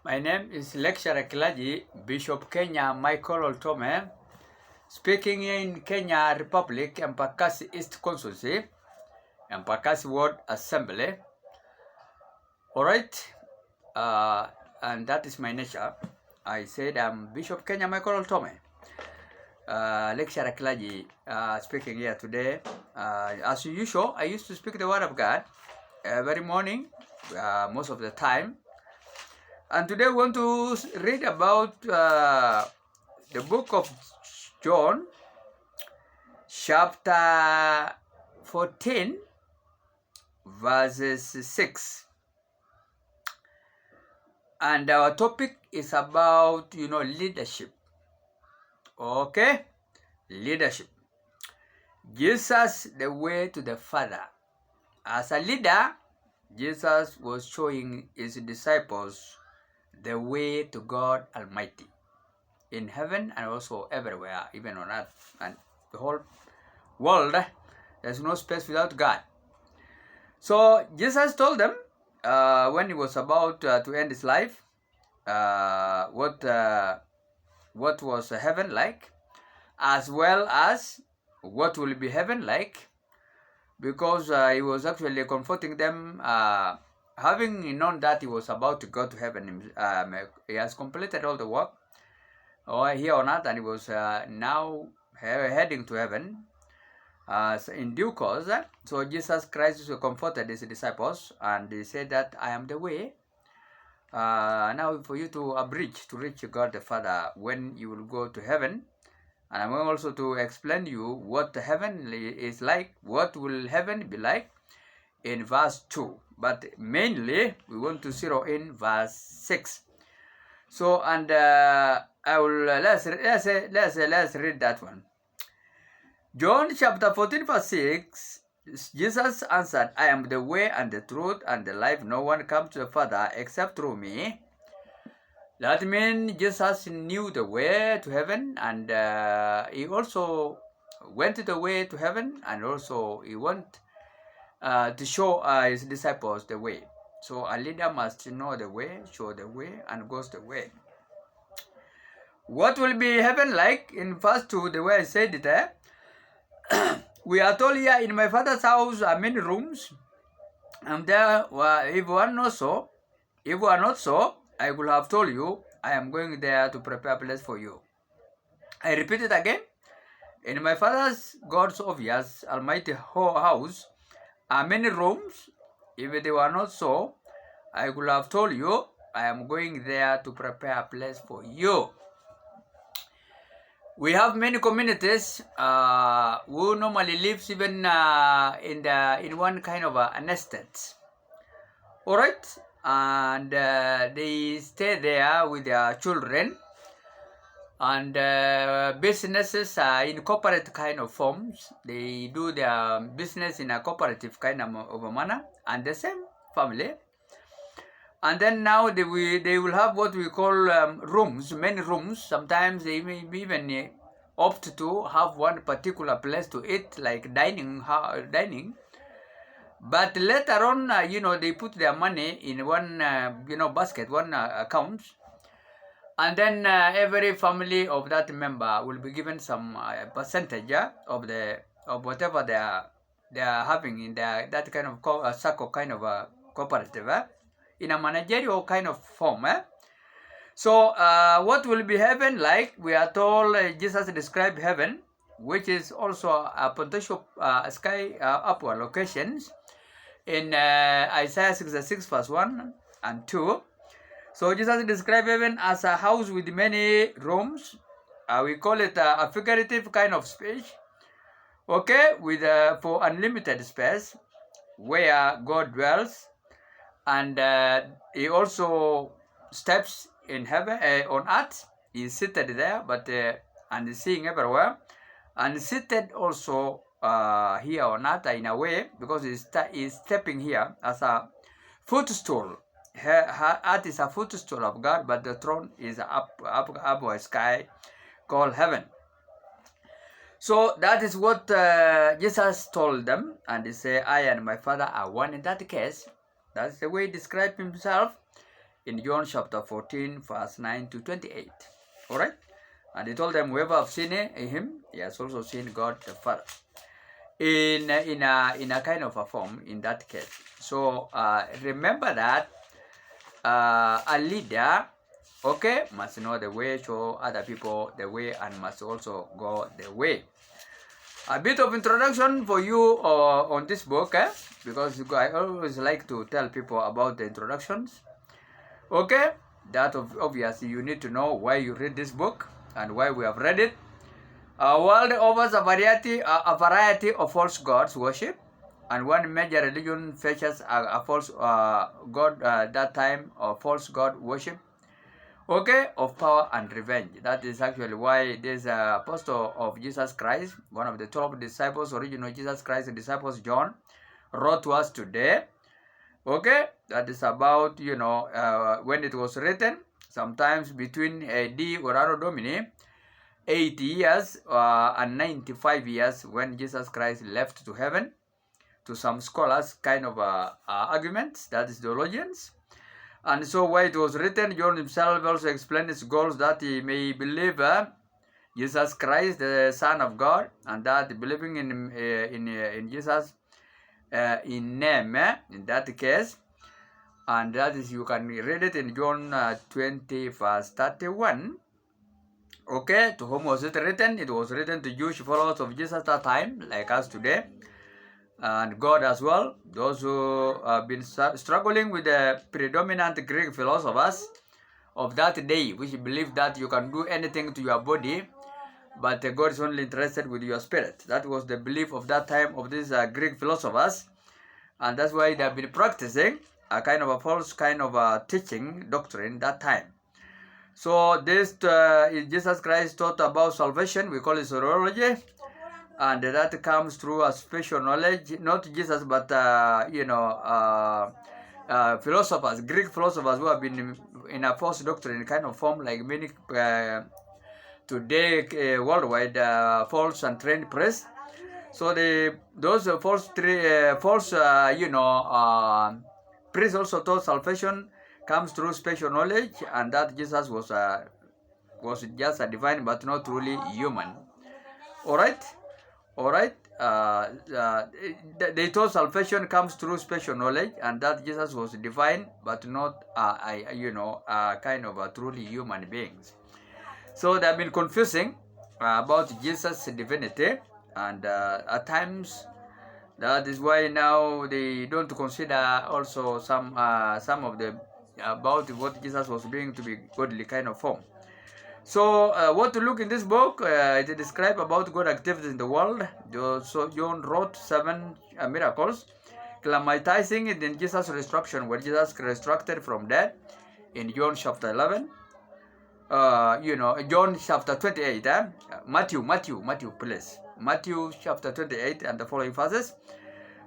My name is Lecturer Clergy Bishop Kenya Loltome, speaking in Kenya Republic, Embakasi East Constituency, Embakasi Ward Assembly. All right, and that is my nature. I said I'm Bishop Kenya Loltome, Lecturer Clergy, speaking here today. As usual, I used to speak the Word of God every morning, most of the time. And today we want to read about the book of John, chapter 14, verses 6. And our topic is about, leadership. Okay? Leadership. Jesus, the way to the Father. As a leader, Jesus was showing his disciples the way to God Almighty in heaven and also everywhere, even on earth and the whole world. There's no space without God. So Jesus told them when he was about to end his life, what was heaven like, as well as what will be heaven like, because he was actually comforting them. Having known that he was about to go to heaven, he has completed all the work here on earth, and he was now heading to heaven in due course. So Jesus Christ comforted his disciples, and he said that I am the way. Now for you to abridge to reach God the Father when you will go to heaven. And I'm going also to explain you what heaven is like, what will heaven be like in verse 2. But mainly, we want to zero in verse 6. So, and I will let's read that one. John chapter 14, verse 6. Jesus answered, I am the way and the truth and the life. No one comes to the Father except through me. That means Jesus knew the way to heaven, and he also went the way to heaven, and also he wanted to show his disciples the way. So a leader must know the way, show the way, and goes the way. What will be heaven like? In verse 2, the way I said it, we are told here, in my Father's house are many rooms, and there, if one not so, if we are not so, I will have told you, I am going there to prepare a place for you. I repeat it again. In my Father's, God's obvious, almighty house, are many rooms. If they were not so, I would have told you, I am going there to prepare a place for you. We have many communities who normally lives even in one kind of an estate. All right, and they stay there with their children, and businesses are in corporate kind of forms. They do their business in a cooperative kind of a manner, and the same family. And then now they will have what we call rooms, many rooms. Sometimes they may even opt to have one particular place to eat, like dining. But later on, they put their money in one, basket, one account, and then every family of that member will be given some percentage of whatever they are having in that kind of circle kind of a cooperative, in a managerial kind of form. So what will be heaven like? We are told Jesus described heaven, which is also a potential sky upward locations, in Isaiah 66 verse 1 and 2. So Jesus described heaven as a house with many rooms. We call it a figurative kind of space, okay, with for unlimited space where God dwells, and he also steps in heaven, on earth. He is seated there, but and seeing everywhere, and seated also here on earth in a way, because he's stepping here as a footstool. Earth is a footstool of God, but the throne is upward sky called heaven. So that is what Jesus told them, and he said, I and my Father are one. In that case, that's the way he described himself. in John chapter 14, verse 9 to 28. All right? And he told them, whoever have seen him, he has also seen God the Father. In a kind of a form, in that case. So remember that a leader, okay, must know the way, show other people the way, and must also go the way. A bit of introduction for you on this book, because I always like to tell people about the introductions. Okay, that obviously you need to know why you read this book and why we have read it. World offers a variety of false gods worship, and one major religion features a false god that time, or false god worship, okay, of power and revenge. That is actually why this apostle of Jesus Christ, one of the 12 disciples, original Jesus Christ disciples, John, wrote to us today. Okay, that is about, when it was written, sometimes between AD or Anno Domini 80 years and 95 years, when Jesus Christ left to heaven. To some scholars, kind of arguments, that is theologians. And so why it was written, John himself also explained his goals, that he may believe Jesus Christ, the Son of God, and that believing in Jesus in name, in that case, and that is, you can read it in John 20 verse 31. Okay, to whom was it written? It was written to Jewish followers of Jesus at that time, like us today, and God as well, those who have been struggling with the predominant Greek philosophers of that day, which believe that you can do anything to your body, but God is only interested with your spirit. That was the belief of that time of these Greek philosophers, and that's why they have been practicing a kind of a false kind of a teaching doctrine that time. So this Jesus Christ taught about salvation, we call it soteriology, and that comes through a special knowledge, not Jesus, but philosophers, Greek philosophers, who have been in a false doctrine kind of form, like many today worldwide false and trained priests. So those false priests also taught salvation comes through special knowledge, and that Jesus was just a divine but not truly human. All right. They thought salvation comes through special knowledge, and that Jesus was divine but not kind of a truly human beings. So they have been confusing about Jesus' divinity, and at times that is why now they don't consider also some of the about what Jesus was being to be godly kind of form. So what to look in this book, it describes about God activities in the world. So John wrote 7 miracles, climatizing it in Jesus' resurrection, when Jesus resurrected from death in John chapter 11. John chapter 28, Matthew, please. Matthew chapter 28 and the following verses.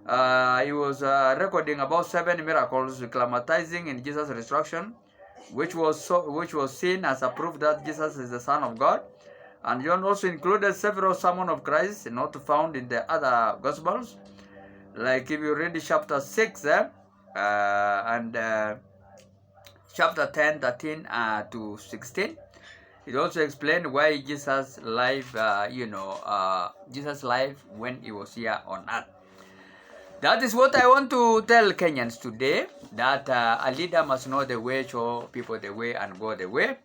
He was recording about 7 miracles, climatizing in Jesus' resurrection, which was seen as a proof that Jesus is the Son of God. And John also included several sermons of Christ not found in the other Gospels. Like if you read chapter 6 and chapter 10, 13 to 16, it also explained why Jesus' life, Jesus' life when he was here on earth. That is what I want to tell Kenyans today, that a leader must know the way, show people the way, and go the way.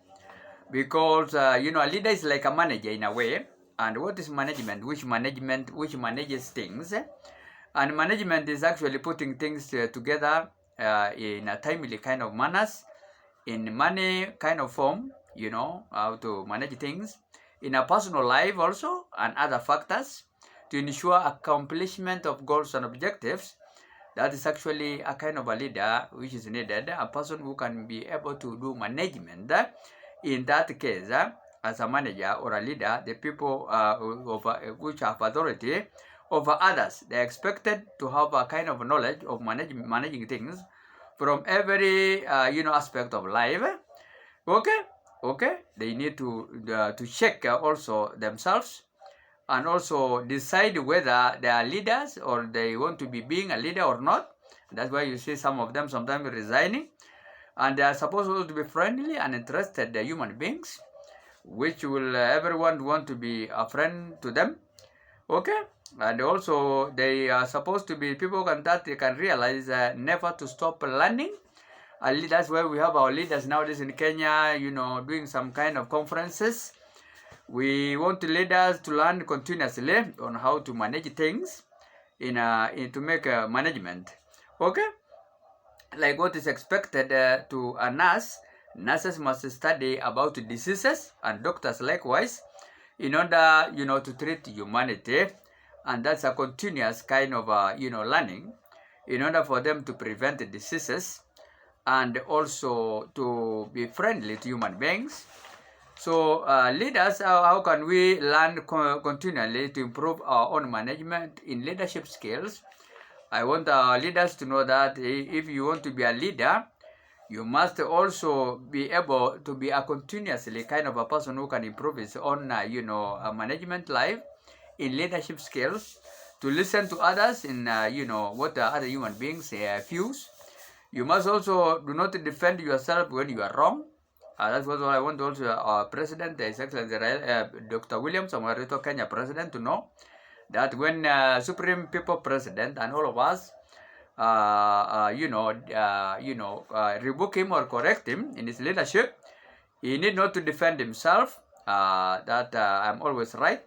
Because, a leader is like a manager in a way. And what is management? Which manages things. And management is actually putting things together in a timely kind of manners, in money kind of form, how to manage things, in a personal life also, and other factors, to ensure accomplishment of goals and objectives. That is actually a kind of a leader which is needed, a person who can be able to do management. In that case, as a manager or a leader, the people which have authority over others, they are expected to have a kind of knowledge of managing things from every aspect of life. Okay, they need to check also themselves, and also decide whether they are leaders or they want to be being a leader or not. That's why you see some of them sometimes resigning. And they are supposed also to be friendly and interested human beings, which will everyone want to be a friend to them. Okay, and also they are supposed to be people that they can realize never to stop learning. And that's why we have our leaders nowadays in Kenya, doing some kind of conferences. We want leaders to learn continuously on how to manage things to make management. Okay, like what is expected to a nurse. Nurses must study about diseases, and doctors likewise, in order to treat humanity, and that's a continuous kind of learning in order for them to prevent diseases and also to be friendly to human beings. So leaders, how can we learn continually to improve our own management in leadership skills? I want our leaders to know that if you want to be a leader, you must also be able to be a continuously kind of a person who can improve his own, management life in leadership skills, to listen to others in, what other human beings feels. You must also do not defend yourself when you are wrong. That's what I want also our President, His Excellency Dr. William Samoei Ruto, Kenya President, to know that when Supreme People President and all of us, rebuke him or correct him in his leadership, he need not to defend himself. That I'm always right.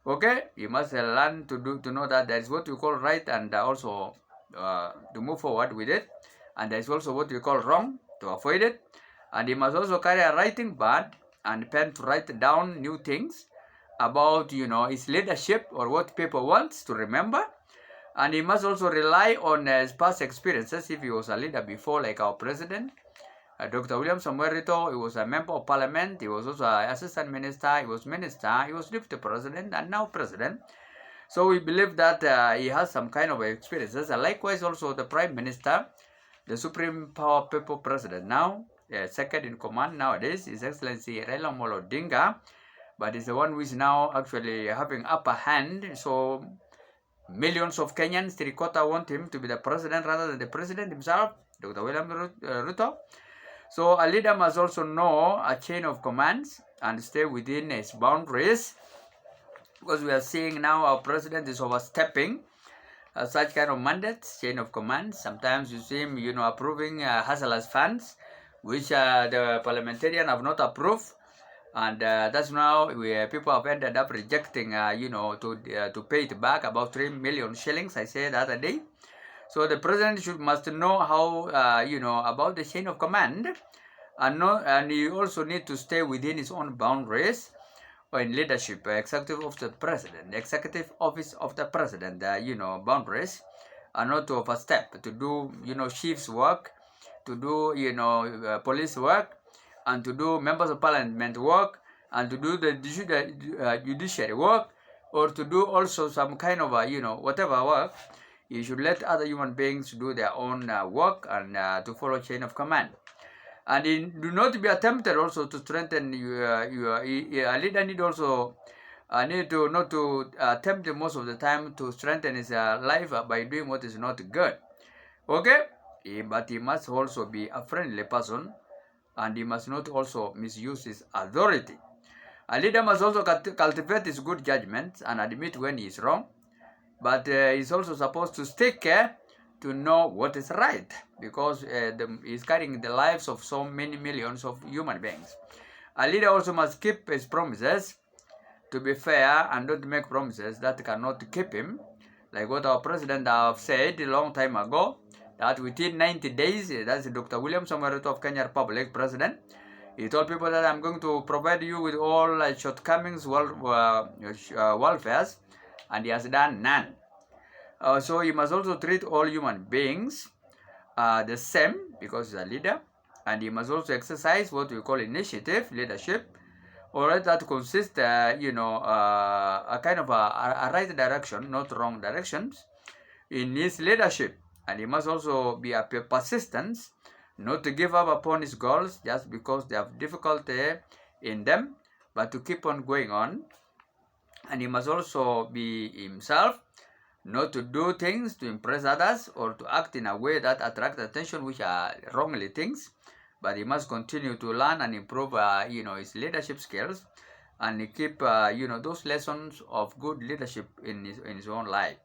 Okay, you must learn to know that there is what we call right, and also to move forward with it, and there is also what we call wrong, to avoid it. And he must also carry a writing pad and pen to write down new things about his leadership or what people want to remember. And he must also rely on his past experiences. If he was a leader before, like our president, Dr. William Samoei Ruto, he was a member of parliament, he was also an assistant minister, he was minister, he was deputy president, and now president. So we believe that he has some kind of experiences. And likewise also the prime minister, the supreme power people president now, second in command nowadays, His Excellency Raila Amolo Odinga, but is the one who is now actually having upper hand. So millions of Kenyans, 3/4, want him to be the president rather than the president himself, Dr. William Ruto. So a leader must also know a chain of commands and stay within its boundaries, because we are seeing now our president is overstepping such kind of mandates, chain of commands. Sometimes you see him, approving hustlers funds, which the parliamentarian have not approved. And that's now people have ended up rejecting, to pay it back, about 3 million shillings, I said the other day. So the president must know how, about the chain of command, and he also need to stay within his own boundaries in leadership, executive of the president, executive office of the president, boundaries, and not to overstep, to do, chief's work, to do, police work, and to do members of parliament work, and to do the judiciary work, or to do also some kind of, whatever work. You should let other human beings do their own work, and to follow chain of command. And do not be attempted also to strengthen a leader need also need to not to attempt most of the time to strengthen his life by doing what is not good. Okay, but he must also be a friendly person, and he must not also misuse his authority. A leader must also cultivate his good judgment and admit when he is wrong, but he's also supposed to take care to know what is right, because he's carrying the lives of so many millions of human beings. A leader also must keep his promises, to be fair, and not make promises that cannot keep him, like what our president have said a long time ago, that within 90 days, that's Dr. William Samoei Ruto of Kenya Republic, president, he told people that I'm going to provide you with all shortcomings, welfares, and he has done none. So you must also treat all human beings the same, because he's a leader, and he must also exercise what we call initiative, leadership, or that consists, a kind of a right direction, not wrong directions, in his leadership. And he must also be a persistence, not to give up upon his goals just because they have difficulty in them, but to keep on going on. And he must also be himself, not to do things to impress others or to act in a way that attract attention, which are wrongly things. but he must continue to learn and improve, his leadership skills, and keep, those lessons of good leadership in his own life.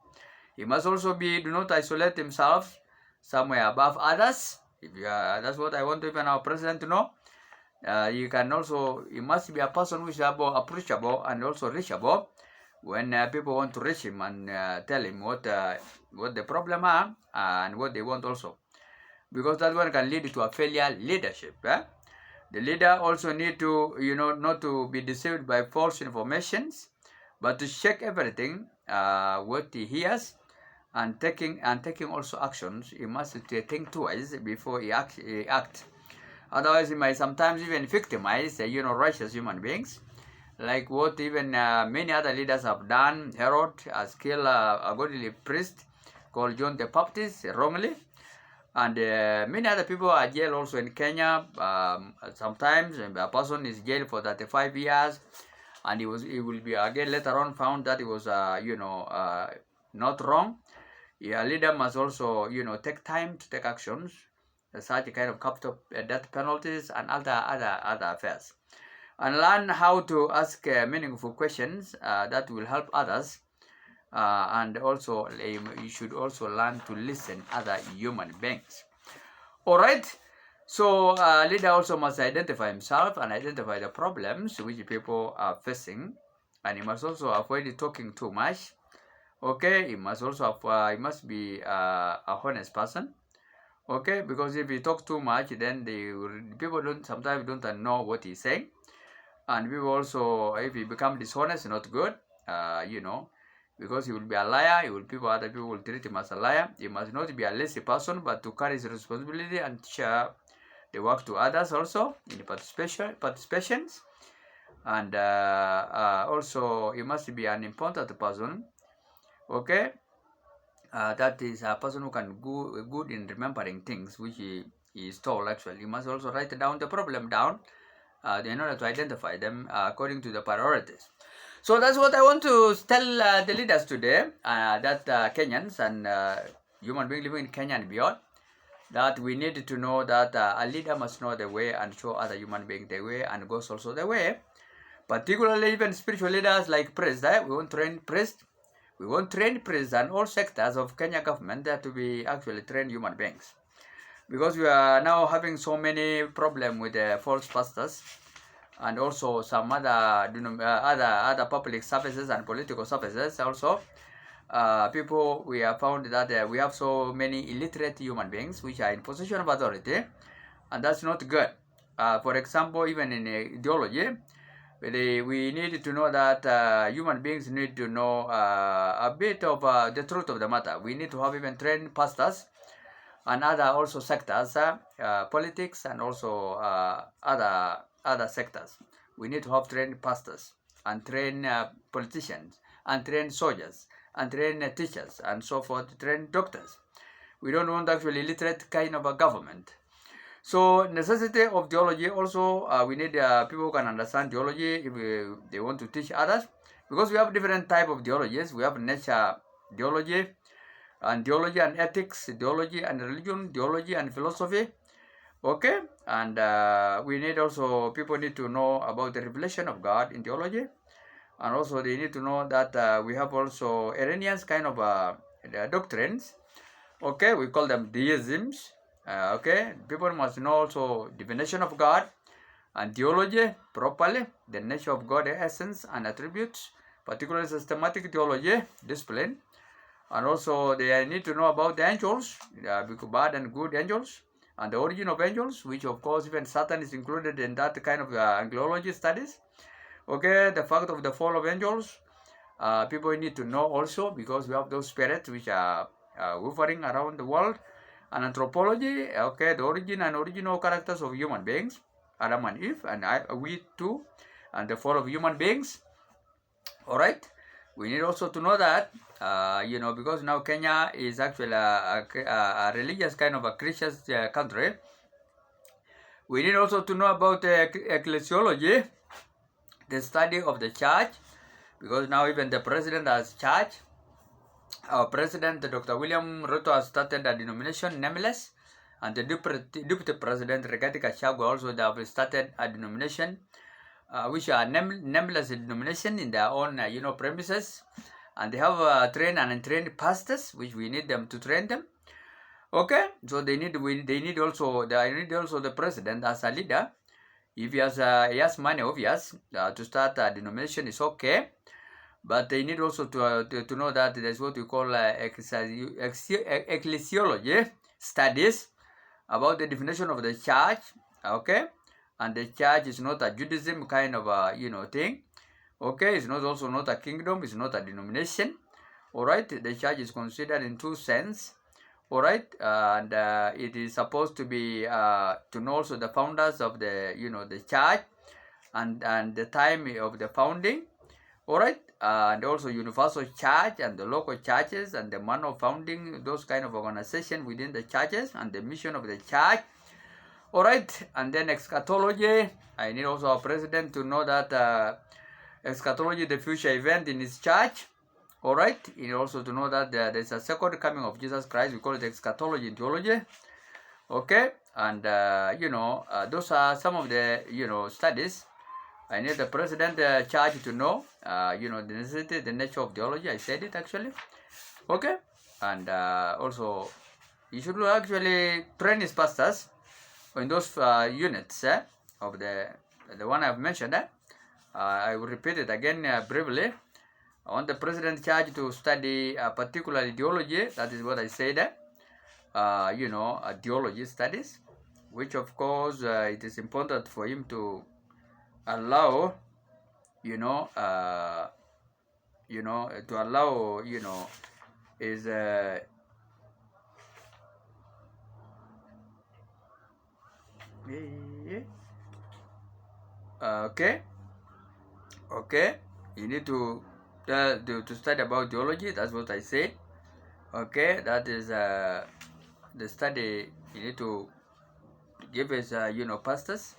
He must also do not isolate himself somewhere above others. That's what I want even our president to know. He must be a person who is approachable and also reachable when people want to reach him and tell him what the problem are and what they want also, because that one can lead to a failure leadership. The leader also need to, not to be deceived by false informations, but to check everything what he hears, and taking also actions. He must think twice before he act. Otherwise, he might sometimes even victimize, righteous human beings, like what even many other leaders have done. Herod has killed a godly priest called John the Baptist wrongly, and many other people are jailed also in Kenya. Sometimes a person is jailed for 35 years, and he will be again later on found that he was not wrong. A leader must also take time to take actions, such kind of capital death penalties and other affairs, and learn how to ask meaningful questions that will help others, and also you should also learn to listen other human beings. All right, so leader also must identify himself and identify the problems which people are facing, and he must also avoid talking too much. Okay, he must also he must be a honest person. Okay, because if he talk too much, then people sometimes don't know what he's saying, and people also, if he become dishonest, not good. Because he will be a liar. Other people will treat him as a liar. He must not be a lazy person, but to carry his responsibility and share the work to others also in the participations. And also, he must be an important person. Okay, that is a person who can good in remembering things which he is told. Actually, he must also write down the problem down in order to identify them according to the priorities. So that's what I want to tell the leaders today, that Kenyans and human beings living in Kenya and beyond, that we need to know that a leader must know the way and show other human beings the way, and goes also the way. Particularly even spiritual leaders like priests. We want trained priests. We want trained priests and all sectors of Kenya government to be actually trained human beings, because we are now having so many problems with false pastors, and also some other public services and political services also. People, we have found that we have so many illiterate human beings which are in position of authority, and that's not good. For example, even in ideology, we need to know that human beings need to know a bit of the truth of the matter. We need to have even trained pastors and other also sectors, politics and also other sectors. We need to have trained pastors and trained politicians and trained soldiers and trained teachers and so forth, trained doctors. We don't want actually illiterate kind of a government. So necessity of theology also, we need people who can understand theology if they want to teach others, because we have different type of theologies. We have nature theology and ethics, theology and religion, theology and philosophy. Okay, and we need also, people need to know about the revelation of God in theology, and also they need to know that we have also Arrhenius kind of doctrines. Okay, we call them deisms. Okay, people must know also divination of God and theology properly, the nature of God, essence and attributes, particularly systematic theology discipline, and also they need to know about the angels, bad and good angels, and the origin of angels, which of course even Satan is included in that kind of angelology studies. Okay, the fact of the fall of angels, people need to know also, because we have those spirits which are hovering around the world. And anthropology, okay, the origin and original characters of human beings, Adam and Eve, and we too, and the fall of human beings. All right, we need also to know that, because now Kenya is actually a religious kind of a Christian country. We need also to know about ecclesiology, the study of the church, because now even the president has church. Our president, Dr. William Ruto, has started a denomination, Nameless, and the Deputy President Rigathi Gachagua also they have started a denomination, which are nameless denomination in their own premises, and they have trained and untrained pastors, which we need them to train them. Okay, so they need also the president as a leader. If he has money, obvious, to start a denomination is okay, but they need also to know that there's what we call ecclesiology studies about the definition of the church. Okay, and the church is not a Judaism kind of thing. Okay, it's not a kingdom, it's not a denomination. All right, the church is considered in two sense. All right, and it is supposed to be to know also the founders of the the church and the time of the founding. All right, and also universal church and the local churches and the manner of founding those kind of organization within the churches and the mission of the church. All right, and then eschatology. I need also our president to know that eschatology, the future event in his church. All right, you also to know that there's a second coming of Jesus Christ. We call it eschatology in theology. Okay, and those are some of the studies. I need the president church to know the necessity, the nature of theology. I said it actually. Okay, and also you should actually train his pastors in those units of the one I've mentioned. I will repeat it again briefly. I want the president charge to study a particular ideology. That is what I said. Theology studies, which of course it is important for him to allow, to allow, is okay. You need to study about theology. That's what I say. Okay, that is the study you need to give his pastors.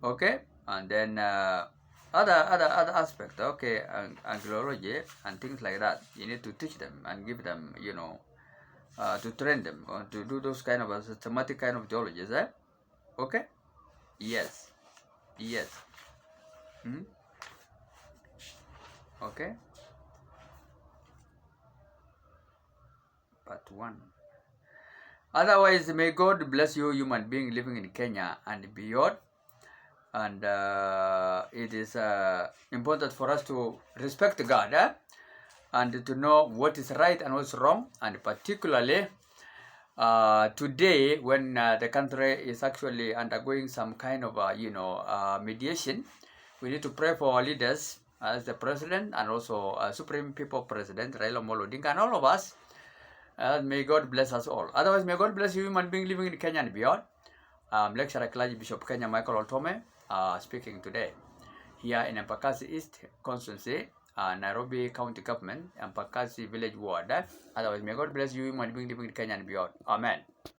Okay, and then other aspect. Okay, angelology and things like that. You need to teach them and give them to train them or to do those kind of systematic kind of theologies. Okay. Yes. Okay. Part 1. Otherwise, may God bless you, human being living in Kenya and beyond. And it is important for us to respect God and to know what is right and what's wrong. And particularly today, when the country is actually undergoing some kind of mediation, we need to pray for our leaders as the president and also Supreme People President Raila Amolo Odinga and all of us. May God bless us all. Otherwise, may God bless you, human being living in Kenya and beyond. Lecturer Clergy Bishop Kenya Michael Loltome speaking today here in Embakasi East Constituency, Nairobi County Government, Embakasi Village Ward. Otherwise, may God bless you, human being living in Kenya and beyond. Amen.